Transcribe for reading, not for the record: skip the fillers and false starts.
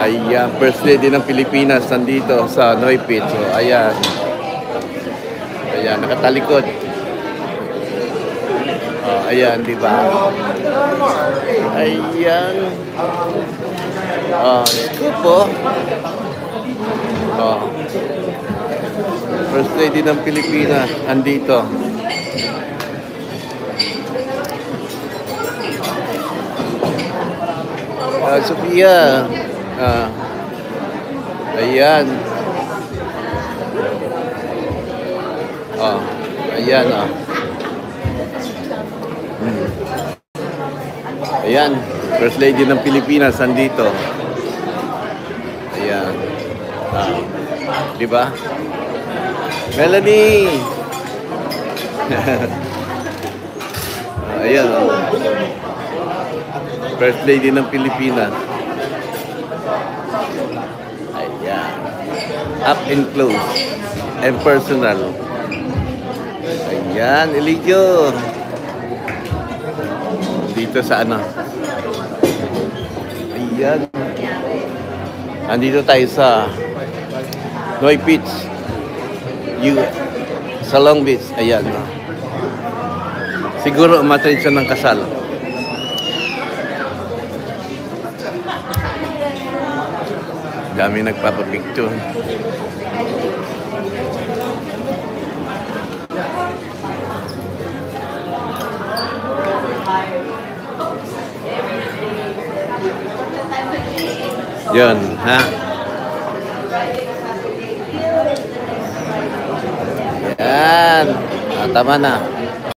Ayan, First Lady ng Pilipinas nandito sa Noy Pit. So, ayan. Ayan, nakatalikod. Oh, ayan, di ba? Ayan. Oh, scoop po. Oh. First Lady ng Pilipinas nandito. Sophia. Ayan. Oh, ayan oh. Ayan, First Lady ng Pilipinas nandito. Ayan. Di ba? Melanie. Ayan oh. First Lady ng Pilipinas. Ayan. Up and close. And personal. Ayan, Eligio. Dito sa ano. Ayan. Andito tayo sa Noy Beach. Sa Long Beach. Ayan. Siguro umatay siya ng kasal. Dami nagpapapicture. Yun, ha? Yan. Tama na.